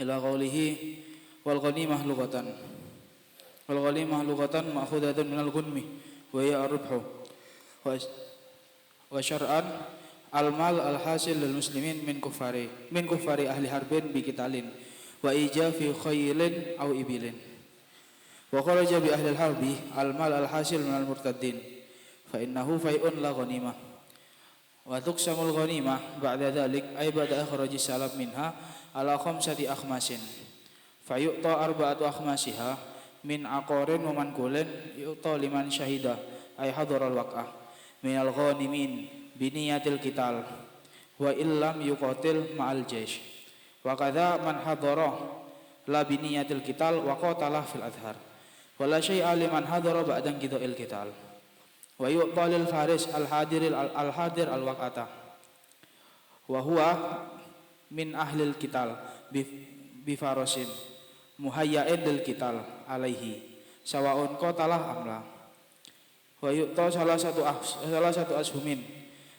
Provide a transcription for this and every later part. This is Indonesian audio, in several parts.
ila qawlihi wal ghanimah lughatan. Wal ghanimah lughatan ma'khudatun minal ghunmi wa hiya ar-ribhu wa syar'an al-mal al-hasil lil muslimin min kuffari ahli harbin bi qitalin wa ijafi khaylin aw ibilin. Wa kharaja bi ahli al-harbi al-mal al-hasil minal murtaddin fa innahu fai'un la ghanimah. Wa tuqsamul ghanimah ba'da dhalik ay ba'da akhraji salam minha ala khamsati akhmasin fa yu'ta arba'atu akhmasiha min aqarin wa mankulin yu'ta liman syahida ay hadaral waq'ah minal ghanimin biniyatil qital wa illam yuqatil ma'al jaysh wa kadza man hadara la biniyatil qital wa qatala fil adhar wa la syai'a liman hadara ba'da qida'il qital wa yu'ta lil faris al-hadir al-waqata wa huwa min ahlil qital bi farasin muhayya'in lil qital alaihi sawa'un qatalah amla wa yu'ta salah satu ashumin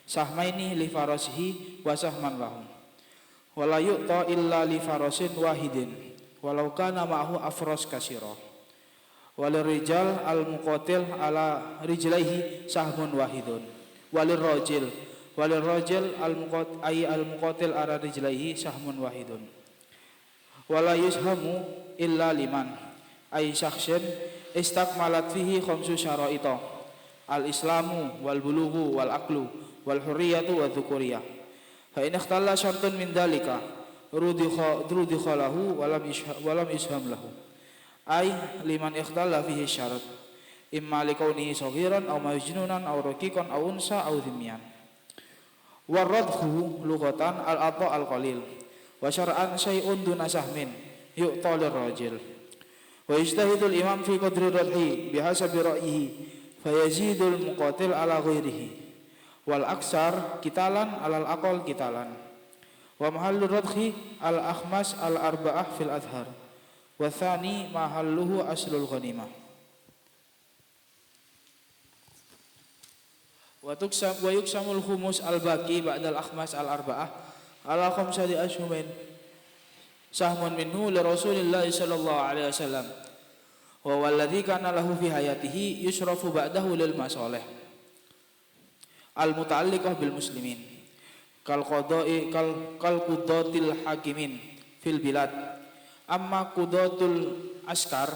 sahmaini li farasihi wa sahman lahum wa la yu'ta illa li farasin wahidin walau kana ma'ahu afras kasira walir rijal al muqatil ala rijlaihi sahmun wahidun walir rajil al muqatil ala rijlaihi sahmun wahidun wala yushamu illa liman ay syakhsin istakmalat fihi khamsu syara'ita al islamu wal bulughu wal aqlu wal hurriyatu wa dhukuriyah fa in ikhtalla syartun min dalika rudikha lahu walam isham lahu ay liman ikhtalla fihi syarat imma likaunihi saghiran aw majnunan aw raqiqan aw unsa aw dhimyan waradhu lughatan al-ata al-qalil wa syar'an syai'un duna sahmin yu'ta lirrajil wa yajtahidul imam fi qadri radhi bihasabi ra'yihi fayazidul muqatil ala ghairihi wal aksar qitalan alal aqal qitalan wa mahallur radhi al-akhmas al-arba'ah fil adhar wa thani mahalluhu aslul ghanimah wa yuksamul khumus al-baqi ba'dal akhmas al-arba'ah ala khamsati ashhumin sahmun minhu li Rasulillah sallallahu alaihi wasallam wa walladhi kana lahu fi hayatihi yusrafu ba'dahu lil masalih al-muta'alliqah bil muslimin kal qudatil hakimin fil bilad amma qudatul askar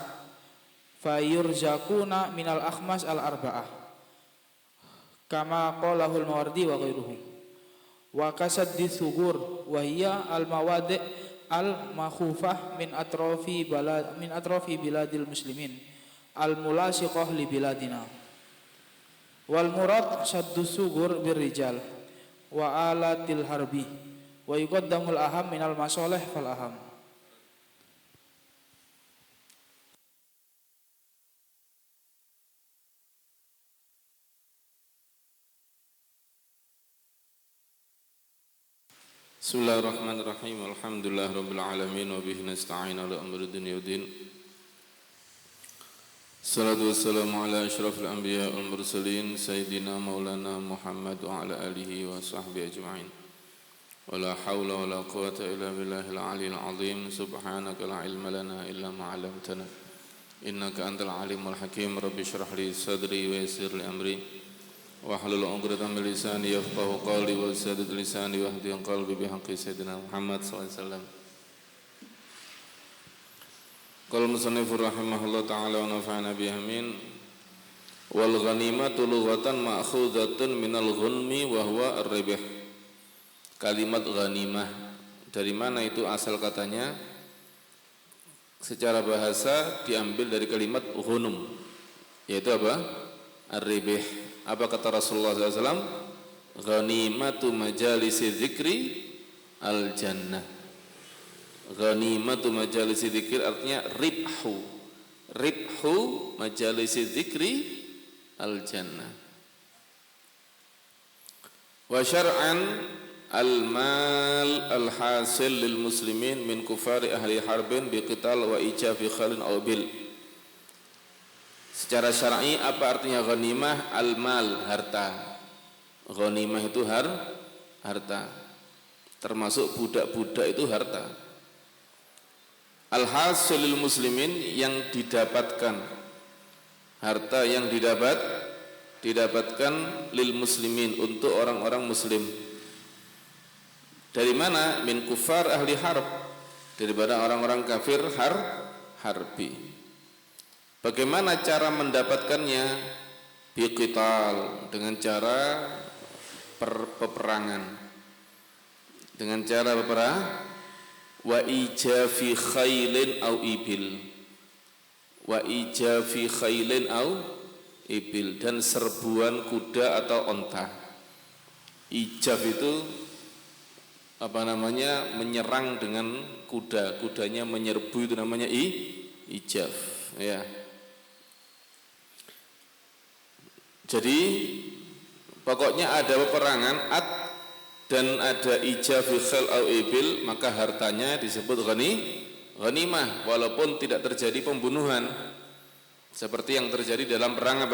fayurzakuna minal akhmas al-arba'ah kama qalahul mawardi wa ghairuhum wa kasaddi thugur wa hiya al-mawadi' al-makhufah min atrafi biladil muslimin al-mulasiqah li biladina wal murad saddu thugur birrijal wa alatil harbi wa yuqaddamul aham minal masalih fal aham. Bismillahirrahmanirrahim. Alhamdulillahirabbil alamin wa bihi nasta'in ala umuri dunya waddin. Salatu wassalamu ala asyrafil anbiya wal mursalin sayyidina maulana Muhammad wa ala alihi wa sahbihi ajma'in. Wa la haula wa la quwwata illa billahil aliyyil azim. Subhanaka la ilma lana illa ma 'allamtana innaka antal alimul hakim. Rabbi shrah li sadri wa yassir li amri wahlul 'uqdatam min lisani yafqahu qawli wa saddid lisani wahdi qalbi bihaqqi sayyidina Muhammad sallallahu alaihi wasallam. Qala musannif rahimahullah ta'ala wa nafa'ana bihi amin. Wal ghanimatu lughatan ma'khudatun minal ghunmi wa huwa ar-ribh. Kalimat ghanimah dari mana itu asal katanya? Secara bahasa diambil dari kalimat ghunum, yaitu apa? Ar-ribh. Apa kata Rasulullah SAW? Ghanimatu majalisi dzikri al-jannah. Ghanimatu majalisi dzikri artinya ribhu. Ribhu majalisi dzikri al-jannah. Wa syar'an al-mal al-hasil lil muslimin min kufari ahli harbin biqital wa ijabi khalin aw bil. Secara syar'i apa artinya ghanimah? Al-mal, harta. Ghanimah itu harta. Termasuk budak-budak itu harta. Al-hasilul muslimin, yang didapatkan, harta yang didapatkan lil muslimin, untuk orang-orang muslim. Dari mana? Min kufar ahli harb, daripada orang-orang kafir harbi. Bagaimana cara mendapatkannya? Biqital, dengan cara peperangan, dengan cara peperang. Wa ijafi khailin au ibil, wa ijafi khailin au ibil, dan serbuan kuda atau onta. Ijaf itu menyerang dengan kuda, kudanya menyerbu, itu namanya ijaf, ya. Jadi pokoknya ada peperangan dan ada ijaf khal au ibil, maka hartanya disebut ghanimah, walaupun tidak terjadi pembunuhan seperti yang terjadi dalam perang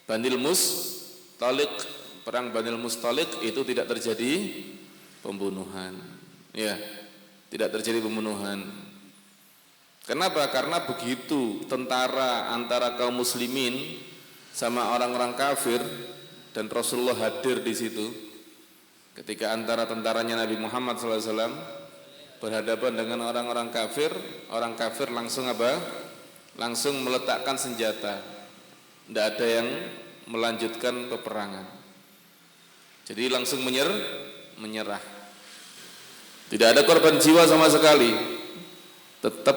Banil Mustaliq. Perang Banil Mustaliq itu tidak terjadi pembunuhan, ya, tidak terjadi pembunuhan. Kenapa? Karena begitu tentara antara kaum muslimin sama orang-orang kafir, dan Rasulullah hadir di situ. Ketika antara tentaranya Nabi Muhammad SAW berhadapan dengan orang-orang kafir, orang kafir langsung langsung meletakkan senjata, tidak ada yang melanjutkan peperangan. Jadi langsung menyerah. Tidak ada korban jiwa sama sekali. Tetap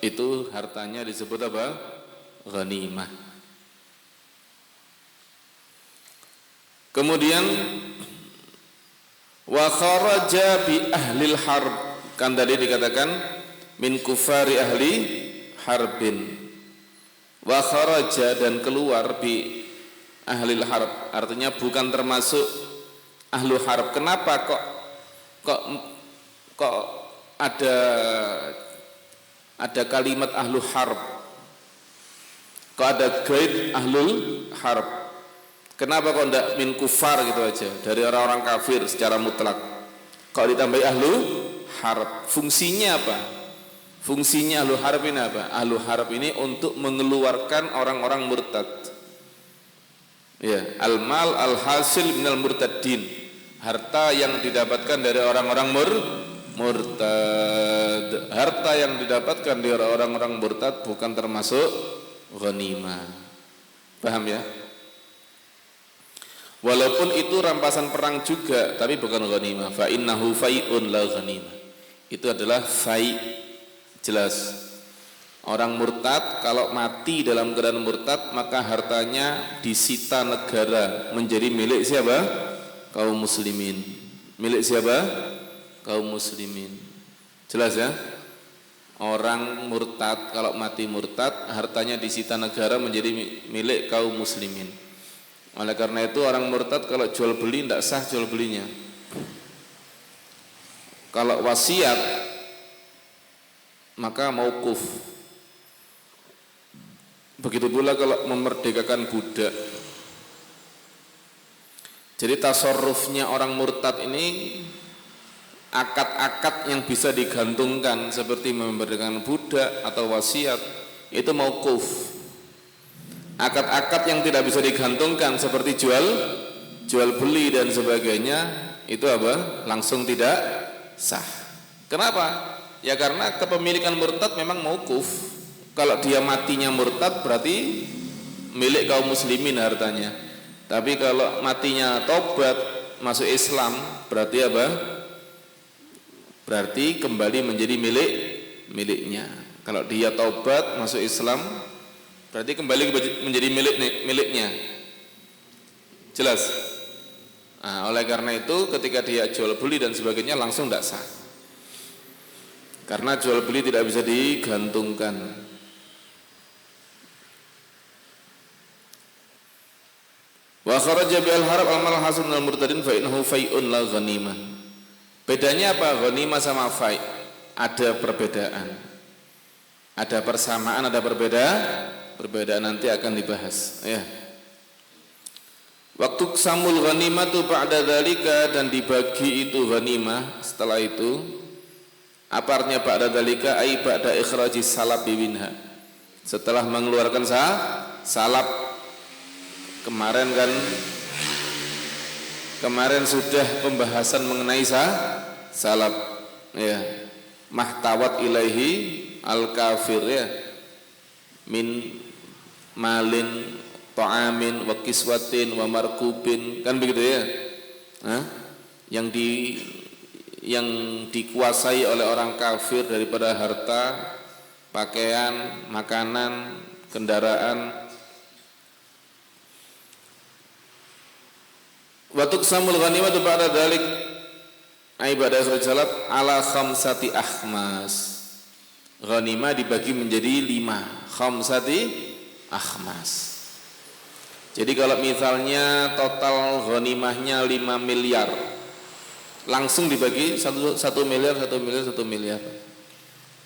itu hartanya disebut ghanimah. Kemudian wa kharaja bi ahlil harb, kan tadi dikatakan min kufari ahli harbin. Wa kharaja, dan keluar, bi ahlil harb, artinya bukan termasuk ahlu harb. Kenapa kok ada kalimat ahlu harb, kok ada grade ahlul harb? Kenapa kok tidak min kufar gitu aja, dari orang-orang kafir secara mutlak? Kalau ditambahi ahlu harb, fungsinya apa? Fungsinya ahlu harb ini apa? Ahlu harb ini untuk mengeluarkan orang-orang murtad. Ya, al-mal al-hasil minal murtadin, harta yang didapatkan dari orang-orang murtad. Harta yang didapatkan dari orang-orang murtad bukan termasuk ghanimah. Paham ya? Walaupun itu rampasan perang juga, tapi bukan ghanimah. Fa innahu fai'un la ghanimah. Itu adalah fai', jelas. Orang murtad kalau mati dalam keadaan murtad, maka hartanya disita negara, menjadi milik siapa? Kaum muslimin. Milik siapa? Kaum muslimin. Jelas ya? Orang murtad kalau mati murtad, hartanya disita negara, menjadi milik kaum muslimin. Oleh karena itu orang murtad kalau jual beli tidak sah jual belinya. Kalau wasiat maka mauquf. Begitu pula kalau memerdekakan budak. Jadi tasarrufnya orang murtad ini akad-akad yang bisa digantungkan seperti memerdekakan budak atau wasiat itu mauquf. Akad-akad yang tidak bisa digantungkan seperti jual beli dan sebagainya itu langsung tidak sah. Kenapa? Ya karena kepemilikan murtad memang mauquf. Kalau dia matinya murtad berarti milik kaum muslimin hartanya. Tapi kalau matinya tobat masuk Islam berarti Berarti kembali menjadi miliknya. Kalau dia tobat masuk Islam berarti kembali menjadi miliknya. Jelas? Nah, oleh karena itu ketika dia jual beli dan sebagainya langsung tidak sah. Karena jual beli tidak bisa digantungkan. Wa kharaja bil harab al-mal hasan al murtadin fa innahu fai'un la ghanimah. Bedanya apa ghanimah sama fai'? Ada perbedaan. Ada persamaan, ada perbedaan nanti akan dibahas ya. Waktu samul ghanimah tu ba'da dzalika, dan dibagi itu ghanimah setelah itu Apa artinya ba'da dzalika? Ai ba'da ikhraji salab minha. Setelah mengeluarkan salab. Kemarin sudah pembahasan mengenai salab ya. Mahtawat ilaihi al-kafir ya. Min malin ta'amin wa kiswatin wa markubin, kan begitu ya. Yang dikuasai oleh orang kafir daripada harta, pakaian, makanan, kendaraan. Wa tuqsamul ghanimatu ba'da dzalik ai ba'da salab ala khamsati akhmas. Ghanimah dibagi menjadi 5, khamsati akhmas. Jadi kalau misalnya total ghanimahnya 5 miliar, langsung dibagi 1 miliar.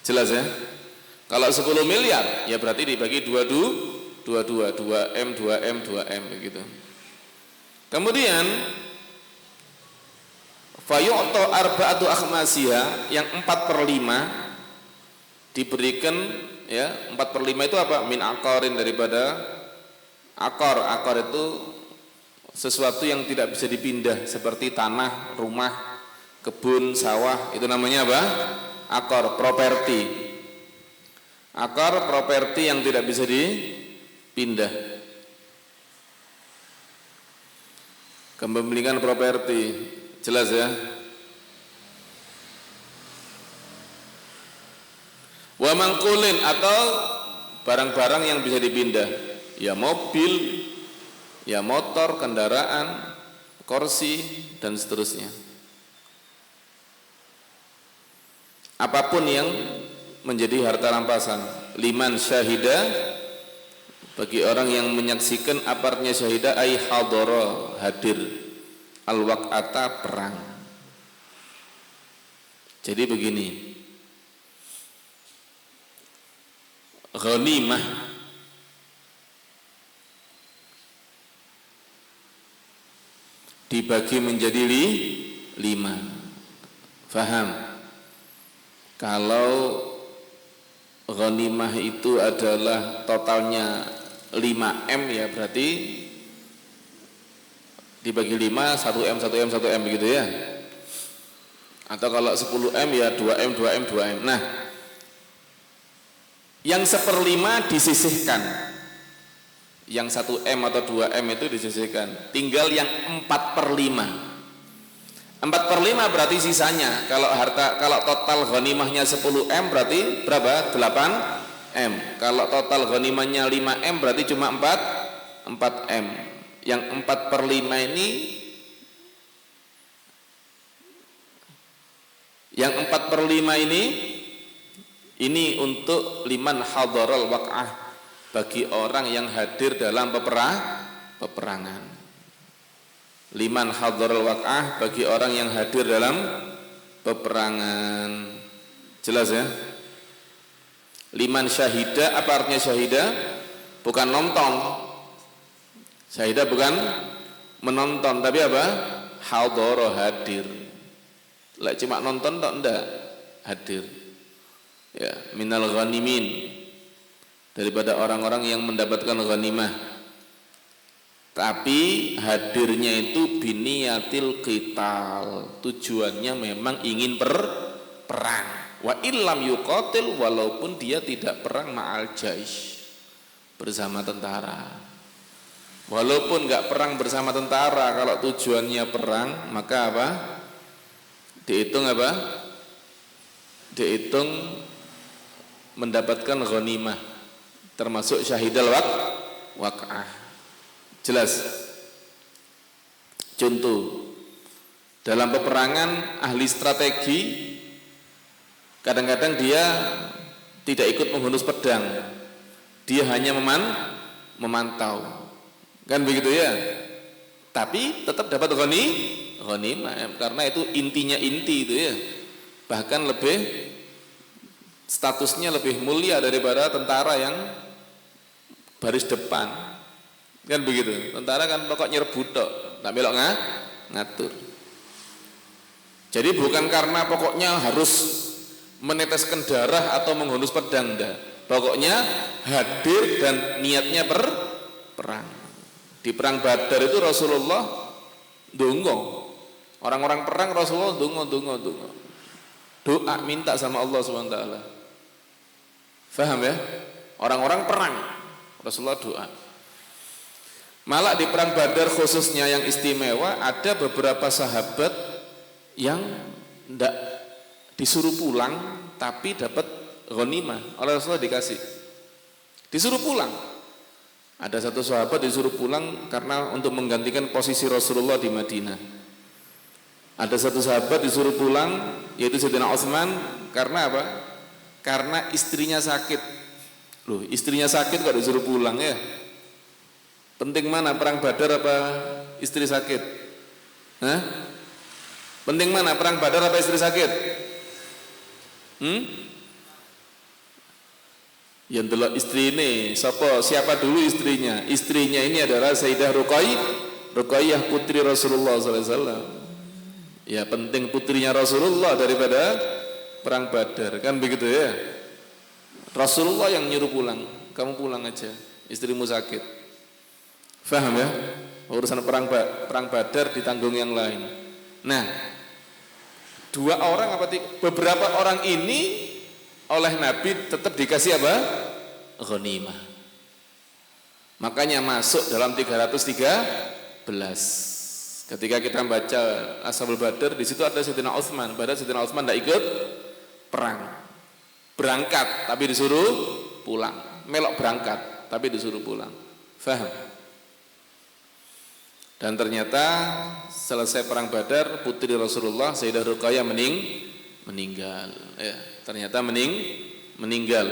Jelas ya? Kalau 10 miliar ya berarti dibagi 2M begitu. Kemudian fayu'ta arba'atu akhmasiha, yang 4/5 diberikan ya. 4/5 itu apa? Min aqarin, daripada akar itu sesuatu yang tidak bisa dipindah, seperti tanah, rumah, kebun, sawah, itu namanya apa? Akar, properti. Akar, properti yang tidak bisa dipindah. Kepemilikan properti, jelas ya. Wa mangkulin, atau barang-barang yang bisa dipindah, ya mobil, ya motor, kendaraan, kursi, dan seterusnya. Apapun yang menjadi harta rampasan. Liman syahida, bagi orang yang menyaksikan. Aparnya syahida ai hadara, hadir, al-waq'ata, perang. Jadi begini, ghanimah dibagi menjadi 5. Faham? Kalau ghanimah itu adalah totalnya 5M ya, berarti dibagi 5, 1M begitu ya. Atau kalau 10M ya 2M. Nah, yang 1/5 disisihkan, yang 1M atau 2M itu disisihkan, tinggal yang 4/5. 4/5 berarti sisanya, kalau total ghanimahnya 10M berarti berapa? 8M. Kalau total ghanimahnya 5M berarti cuma 4M. Yang 4/5 ini, yang 4/5 ini untuk liman hadaral waq'ah, bagi orang yang hadir dalam peperangan. Liman hadaral waq'ah, bagi orang yang hadir dalam peperangan. Jelas ya? Liman syahida, apa artinya syahida? Bukan nonton. Syahida bukan menonton, tapi apa? Hadara, hadir. Lah cuma nonton tak enggak, hadir. Ya, minal ghanimin, daripada orang-orang yang mendapatkan ghanimah. Tapi hadirnya itu biniyatil qital, tujuannya memang ingin perang. Wa illam yuqatil, walaupun dia tidak perang ma'al jaish, bersama tentara. Walaupun enggak perang bersama tentara, kalau tujuannya perang, maka apa? Dihitung apa? Dihitung mendapatkan ghanimah, termasuk syahidal waq'ah. Jelas? Contoh, dalam peperangan ahli strategi kadang-kadang dia tidak ikut menghunus pedang, dia hanya memantau, kan begitu ya. Tapi tetap dapat ghanimah, karena itu intinya inti itu ya. Bahkan lebih statusnya lebih mulia daripada tentara yang baris depan. Kan begitu. Tentara kan pokok nyerbu tok, tak belok ngatur. Jadi bukan karena pokoknya harus meneteskan darah atau menghunus pedang, enggak. Pokoknya hadir dan niatnya perang. Di perang Badar itu Rasulullah dongo. Orang-orang perang Rasulullah dongo. Doa minta sama Allah Subhanahu wa taala. Faham ya? Orang-orang perang Rasulullah doa. Malah di perang Badar khususnya yang istimewa, ada beberapa sahabat yang tidak disuruh pulang tapi dapat ghanimah oleh Rasulullah, disuruh pulang. Ada satu sahabat disuruh pulang karena untuk menggantikan posisi Rasulullah di Madinah. Ada satu sahabat disuruh pulang, yaitu Sayyidina Utsman, karena apa? Karena istrinya sakit. Loh, istrinya sakit kok disuruh pulang ya? Penting mana, perang Badar apa istri sakit? Hah? Penting mana, perang Badar apa istri sakit? Yang delok istri ini, siapa dulu istrinya? Istrinya ini adalah Sayyidah Ruqayyah putri Rasulullah SAW. Ya, penting putrinya Rasulullah daripada perang Badar, kan begitu ya? Rasulullah yang nyuruh pulang, kamu pulang aja, istrimu sakit. Faham ya? Urusan perang Badar ditanggung yang lain. Nah, beberapa orang ini oleh Nabi tetap dikasih apa? Ghanimah. Makanya masuk dalam 313. Ketika kita baca Ashabul Badar, di situ ada Sayyidina Utsman. Padahal Sayyidina Utsman tidak ikut perang. Berangkat tapi disuruh pulang. Melok berangkat tapi disuruh pulang. Faham? Dan ternyata selesai perang Badar, putri Rasulullah Sayyidah Ruqayyah meninggal. Ya, ternyata meninggal.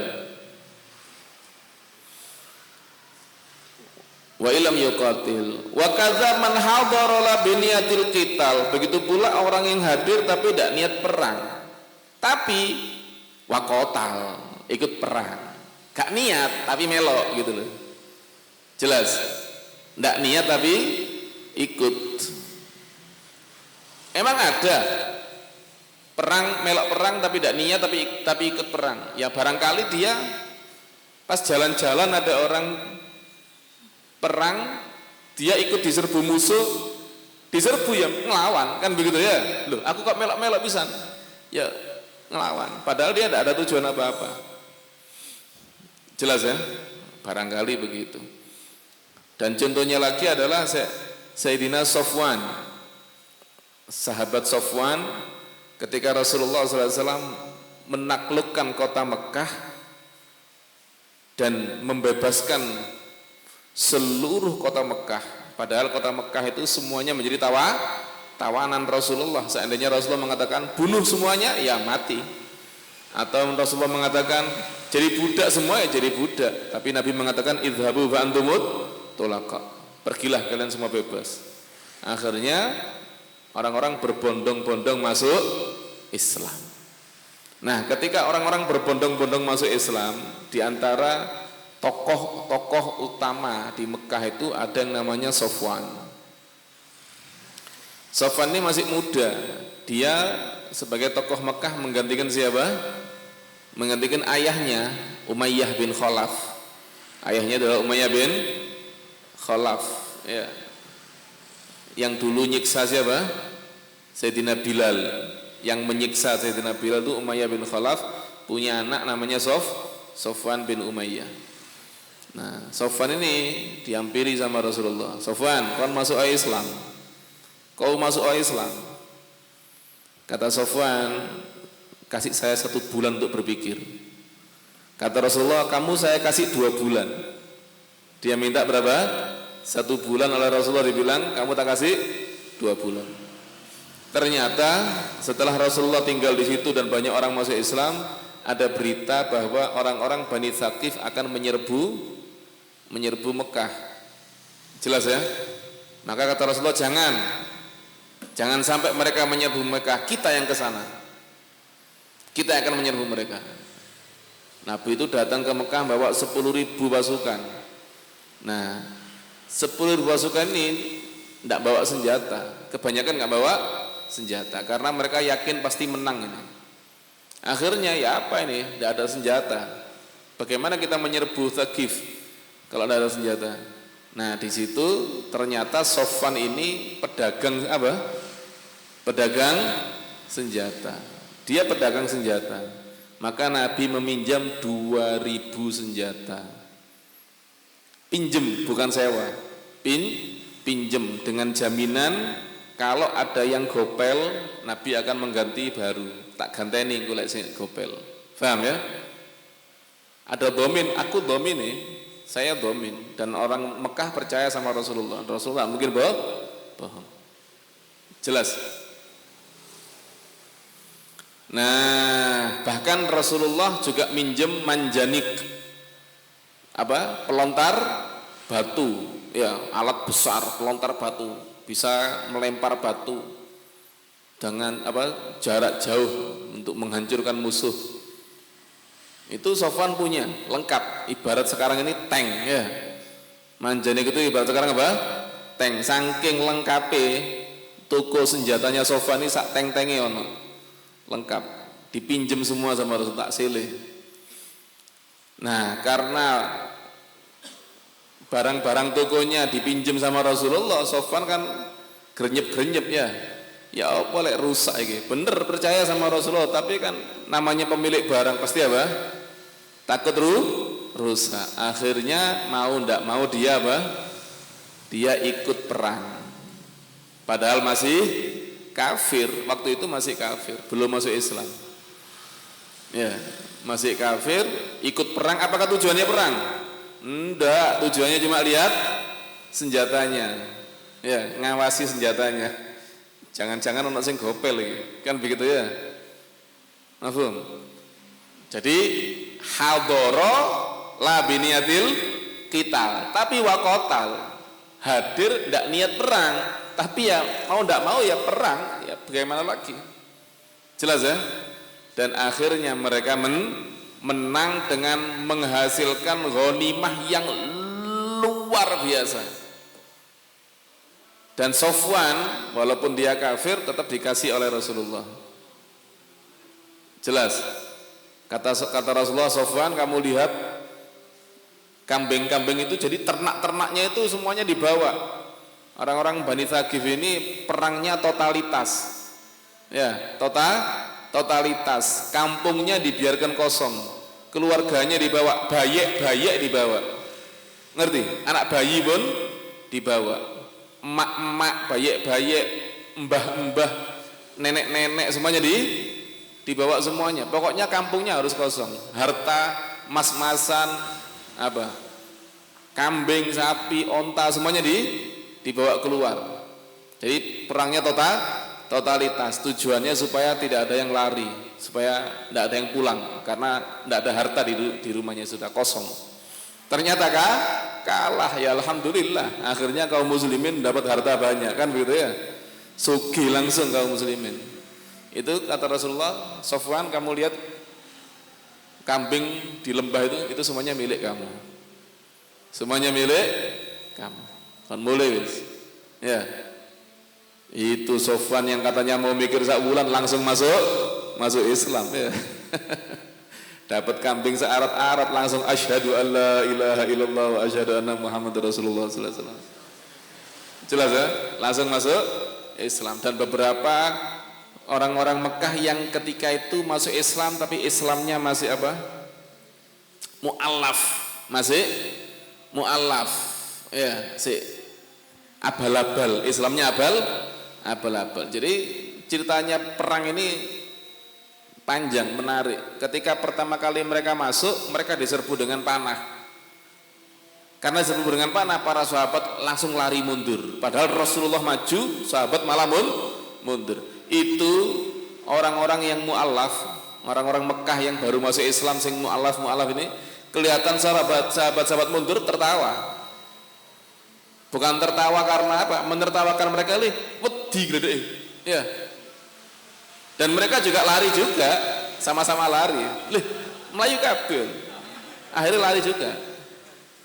Wa ilam yuqatil wa kadza man hadara bi niyatil qital. Begitu pula orang yang hadir tapi tidak niat perang, tapi waqatal, ikut perang. Gak niat tapi melok gitu loh. Jelas? Tidak niat tapi ikut. Emang ada perang, melok perang tapi tidak niat tapi ikut perang? Ya barangkali dia pas jalan-jalan ada orang perang, dia ikut diserbu musuh, diserbu ya ngelawan, kan begitu ya? Loh, aku kok melok-melok pisan? Ya ngelawan, padahal dia tidak ada tujuan apa-apa. Jelas ya? Barangkali begitu. Dan contohnya lagi adalah Sayyidina Safwan, sahabat Safwan, ketika Rasulullah SAW menaklukkan kota Mekah dan membebaskan seluruh kota Mekah, padahal kota Mekah itu semuanya menjadi tawanan Rasulullah. Seandainya Rasulullah mengatakan bunuh semuanya, ya mati. Atau Rasulullah mengatakan jadi budak semua, ya jadi budak. Tapi Nabi mengatakan idhabu fa antumut tulaqa, pergilah kalian semua bebas. Akhirnya orang-orang berbondong-bondong masuk Islam. Nah, ketika orang-orang berbondong-bondong masuk Islam, di antara tokoh-tokoh utama di Mekah itu ada yang namanya Safwan. Safwan ini masih muda. Dia sebagai tokoh Mekah menggantikan siapa? Menggantikan ayahnya, Umayyah bin Khalaf. Ayahnya adalah Umayyah bin Khalaf, ya. Yang dulu nyiksa siapa? Sayyidina Bilal. Yang menyiksa Sayyidina Bilal itu Umayyah bin Khalaf, punya anak namanya Safwan bin Umayyah. Nah, Safwan ini dihampiri sama Rasulullah. Safwan, kau masuk Islam. Kau masuk Islam. Kata Safwan, kasih saya 1 bulan untuk berpikir. Kata Rasulullah, kamu saya kasih 2 bulan. Dia minta berapa? 1 bulan. Oleh Rasulullah dibilang, kamu tak kasih 2 bulan. Ternyata setelah Rasulullah tinggal di situ dan banyak orang masuk Islam, ada berita bahwa orang-orang Bani Thaqif akan menyerbu Mekah. Jelas ya? Maka kata Rasulullah, jangan sampai mereka menyerbu Mekah, kita yang ke sana. Kita akan menyerbu mereka. Nabi itu datang ke Mekah bawa 10.000 pasukan. Nah, 10.000 pasukan ini tidak bawa senjata. Kebanyakan nggak bawa senjata karena mereka yakin pasti menang ini. Akhirnya ya apa ini? Tidak ada senjata. Bagaimana kita menyerbu Thaqif kalau tidak ada senjata? Nah di situ ternyata Sofwan ini pedagang apa? Pedagang senjata. Dia pedagang senjata. Maka Nabi meminjam 2000 senjata. Pinjem bukan sewa. Pinjem dengan jaminan kalau ada yang gopel Nabi akan mengganti baru. Tak ganteni golek sing gopel. Paham ya? Ada domin, aku domin nih. Saya domin dan orang Mekah percaya sama Rasulullah. Rasulullah mungkin bohong. Jelas. Nah, bahkan Rasulullah juga minjem manjanik. Apa? Pelontar batu. Ya, alat besar pelontar batu, bisa melempar batu dengan apa? Jarak jauh untuk menghancurkan musuh. Itu Sofwan punya, lengkap. Ibarat sekarang ini tank ya. Manjanik itu ibarat sekarang apa? Tank. Saking lengkape toko senjatanya Sofwan ini sak tank-tanke ono. Lengkap. Dipinjem semua sama Rasul tak silih. Nah, karena barang-barang tokonya dipinjem sama Rasulullah, Sofwan kan grenyep-grenyep ya. Ya apa lek rusak iki. Bener percaya sama Rasulullah, tapi kan namanya pemilik barang pasti apa? Takut rusak. Akhirnya mau ndak mau dia apa? Dia ikut perang. Padahal masih kafir, waktu itu masih kafir, belum masuk Islam. Ya, masih kafir, ikut perang. Apakah tujuannya perang? Enggak, tujuannya cuma lihat senjatanya. Ya, ngawasi senjatanya. Jangan-jangan ono sing gopel iki. Kan begitu ya. Mafhum? Jadi hadoro la biniyatil qital, tapi waqatal. Hadir ndak niat perang, tapi ya mau ndak mau ya perang, ya bagaimana lagi? Jelas ya? Dan akhirnya mereka menang dengan menghasilkan ghanimah yang luar biasa. Dan Sofwan walaupun dia kafir tetap dikasih oleh Rasulullah. Jelas. Kata Rasulullah, Sofwan kamu lihat kambing-kambing itu jadi ternak-ternaknya itu semuanya dibawa. Orang-orang Bani Thaqif ini perangnya totalitas. Ya, totalitas. Kampungnya dibiarkan kosong. Keluarganya dibawa, bayek dibawa. Ngerti? Anak bayi pun dibawa. Emak-emak, bayek, mbah-mbah, nenek-nenek semuanya dibawa semuanya. Pokoknya kampungnya harus kosong. Harta, mas-masan, apa? Kambing, sapi, onta semuanya dibawa keluar. Jadi perangnya totalitas. Tujuannya supaya tidak ada yang lari, supaya tidak ada yang pulang karena tidak ada harta di rumahnya, sudah kosong. Ternyata kalah ya alhamdulillah. Akhirnya kaum muslimin dapat harta banyak kan begitu ya. Sugih langsung kaum muslimin. Itu kata Rasulullah, Sofwan kamu lihat kambing di lembah itu semuanya milik kamu. Semuanya milik kamu. Kan mulai wis. Ya. Itu Sofwan yang katanya mau mikir sak bulan langsung masuk Islam ya. Dapat kambing searat-arat langsung asyhadu alla ilaha illallah wa asyhadu anna Muhammadar Rasulullah sallallahu alaihi wasallam. Jelas ya? Langsung masuk Islam. Dan beberapa orang-orang Mekah yang ketika itu masuk Islam tapi Islamnya masih apa? Mu'allaf. Masih mu'allaf. Ya, abal-abal. Islamnya abal-abal. Jadi ceritanya perang ini panjang, menarik. Ketika pertama kali mereka masuk, mereka diserbu dengan panah. Karena diserbu dengan panah, para sahabat langsung lari mundur. Padahal Rasulullah maju, sahabat malah mundur. Itu orang-orang yang mu'allaf, orang-orang Mekah yang baru masuk Islam, sing mu'allaf ini, kelihatan sahabat mundur tertawa. Bukan tertawa karena apa? Menertawakan mereka ini, wedi gledek. Ya. Dan mereka juga lari juga, sama-sama lari. Melayu kabeh. Akhirnya lari juga.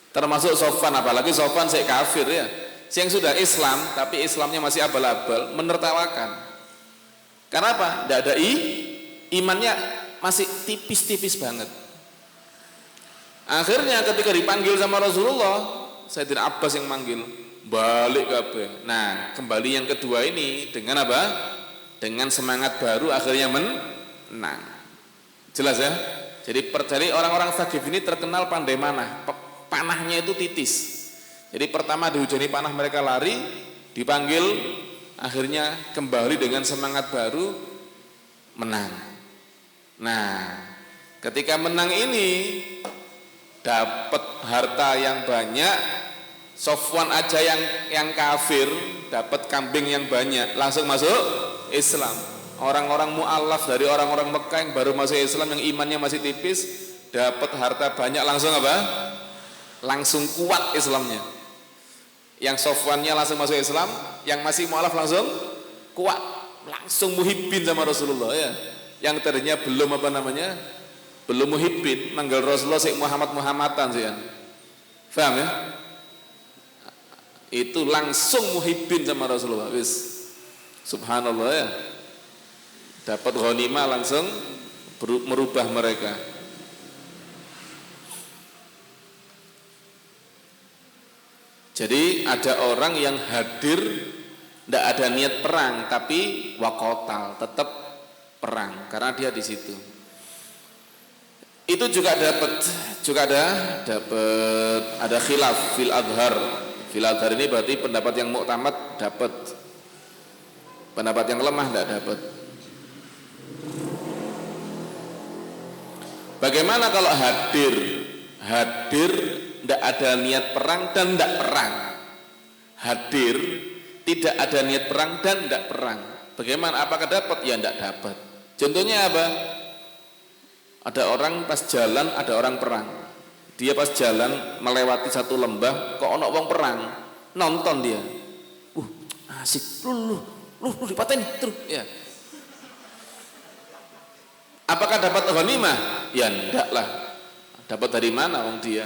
Termasuk Sofwan, apalagi Sofwan sik kafir ya. Yang sudah Islam tapi Islamnya masih abal-abal, menertawakan. Karena apa? Tidak ada imannya masih tipis-tipis banget. Akhirnya ketika dipanggil sama Rasulullah, Sayyidina Abbas yang manggil, balik kabeh. Nah, kembali yang kedua ini dengan apa? Dengan semangat baru akhirnya menang. Jelas ya? Jadi orang-orang Tsaqif ini terkenal pandai manah. Panahnya itu titis. Jadi pertama dihujani panah mereka lari, dipanggil, akhirnya kembali dengan semangat baru menang. Nah, ketika menang ini dapat harta yang banyak, Sofwan aja yang kafir dapat kambing yang banyak, langsung masuk Islam. Orang-orang mu'alaf dari orang-orang Mekah yang baru masuk Islam, yang imannya masih tipis, dapat harta banyak, langsung apa? Langsung kuat Islamnya. Yang Sofwannya langsung masuk Islam, yang masih mu'alaf langsung kuat, langsung muhibbin sama Rasulullah ya. Yang tadinya belum belum muhibbin, manggil Rasulullah Syekh Muhammadan sih kan. Paham ya? Itu langsung muhibbin sama Rasulullah. Wis. Subhanallah ya. Dapat ghanimah langsung merubah mereka. Jadi ada orang yang hadir tidak ada niat perang tapi wakotal, tetap perang karena dia di situ. Itu juga ada khilaf fil adhar. Fil adhar ini berarti pendapat yang muktamad dapat, pendapat yang lemah tidak dapat. Bagaimana kalau hadir tidak ada niat perang dan tidak perang? Hadir tidak ada niat perang dan tidak perang. Bagaimana? Apakah dapat? Ya tidak dapat. Contohnya apa? Ada orang pas jalan, ada orang perang. Dia pas jalan melewati satu lembah, kok ono wong perang, nonton dia. Asik, lu dipaten terus ya. Apakah dapat ghanimah? Ya enggak lah. Dapat dari mana wong dia?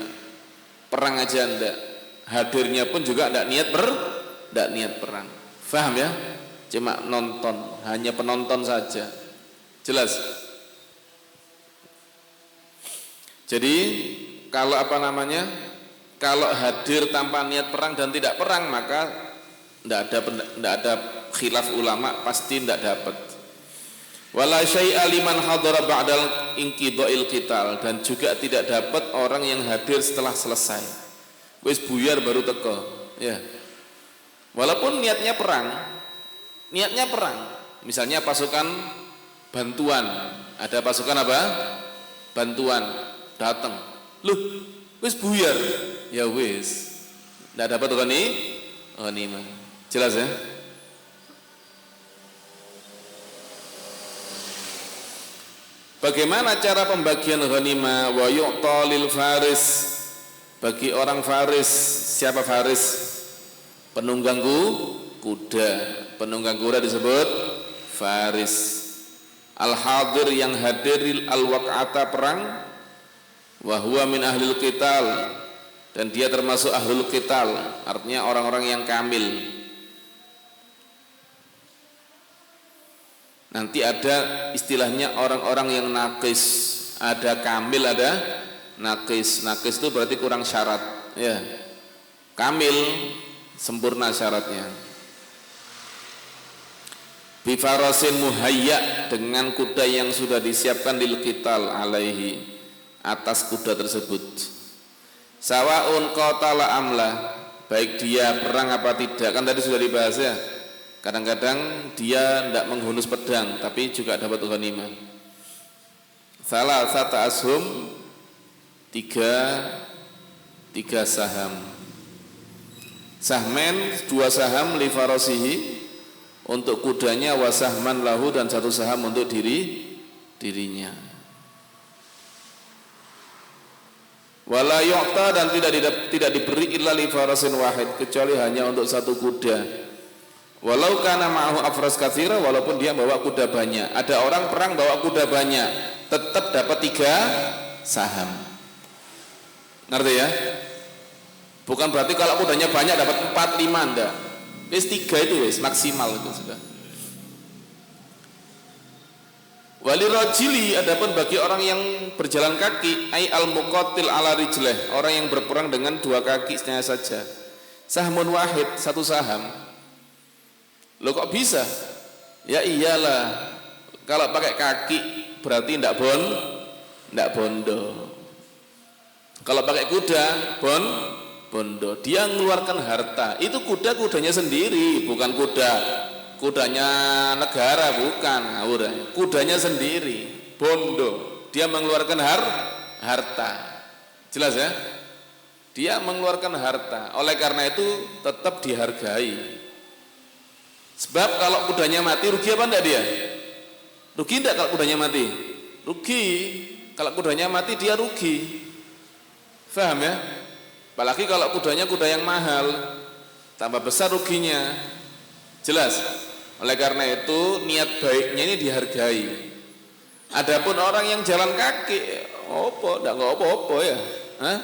Perang aja enggak. Hadirnya pun juga enggak niat perang. Faham ya? Cuma nonton, hanya penonton saja. Jelas? Jadi kalau kalau hadir tanpa niat perang dan tidak perang, maka tidak ada khilaf ulama, pasti tidak dapat. Wala syai'a liman hadara ba'dal inqidha'il qital, dan juga tidak dapat orang yang hadir setelah selesai. Wis buyar baru teko, ya. Walaupun niatnya perang. Misalnya pasukan bantuan, ada pasukan apa? Bantuan datang. Loh, wis buyar. Ya wis. Enggak dapat ghanimah. Jelas ya? Bagaimana cara pembagian ghanimah? Wa yu'ta lil faris, bagi orang faris. Siapa faris? Penunggang kuda. Penunggang kuda disebut faris. Al-hadir, yang hadir al-waq'ata, perang. Wa huwa min ahlil qital, dan dia termasuk ahlul qital, artinya orang-orang yang kamil. Nanti ada istilahnya orang-orang yang nakis, ada kamil, ada nakis. Nakis itu berarti kurang syarat, ya. Kamil sempurna syaratnya. Bifarasin muhayya, dengan kuda yang sudah disiapkan lil qital alaihi, atas kuda tersebut. Sawaun qatala amla, baik dia perang apa tidak, kan tadi sudah dibahas ya. Kadang-kadang dia tidak menghunus pedang tapi juga dapat ghanimah. Salah satu ashum, tiga saham. Sahmen, 2 saham li farasihi, untuk kudanya, wa sahman lahu, dan 1 saham untuk dirinya. Wala yu'ta, dan tidak diberi illa li farasin wahid, kecuali hanya untuk 1 kuda. Walau kana ma'ahu afras katsira, walaupun dia bawa kuda banyak. Ada orang perang bawa kuda banyak, tetap dapat 3 saham. Ngerti ya? Bukan berarti kalau kudanya banyak dapat 4, 5, enggak. Wis 3 itu wis maksimal itu sudah. Walirajili, adapun bagi orang yang berjalan kaki, ai al-muqatil ala rijlih, orang yang berperang dengan dua kakinya saja. Sahmun wahid, satu saham. Loh kok bisa? Ya iyalah, kalau pakai kaki berarti ndak bondo. Kalau pakai kuda bondo. Dia mengeluarkan harta. Itu kudanya sendiri, bukan kudanya negara, bukan. Kudanya sendiri, bondo. Dia mengeluarkan harta. Jelas ya? Dia mengeluarkan harta. Oleh karena itu tetap dihargai. Sebab kalau kudanya mati, rugi apa enggak dia? Rugi enggak kalau kudanya mati? Rugi. Kalau kudanya mati dia rugi. Paham ya? Apalagi kalau kudanya kuda yang mahal, tambah besar ruginya. Jelas? Oleh karena itu niat baiknya ini dihargai. Adapun orang yang jalan kaki, enggak apa-apa ya. Hah?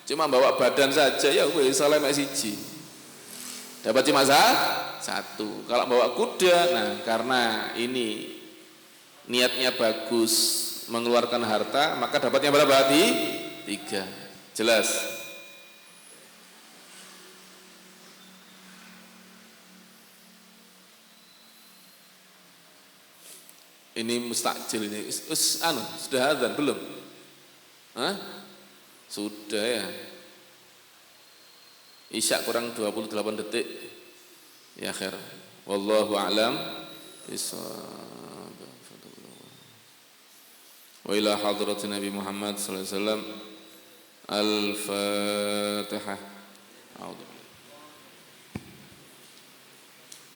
Cuma bawa badan saja ya wis salah mek siji. Dapat cuma satu. Kalau bawa kuda, nah karena ini niatnya bagus, mengeluarkan harta, maka dapatnya berapa? 3. Jelas? Ini mustakjil ini. Sudah azan belum? Hah? Sudah ya. Isya kurang 28 detik. Ya khair. Wallahu a'lam bishawab. Wa ila hadratin Nabi Muhammad sallallahu alaihi wasallam. Al-Fatihah.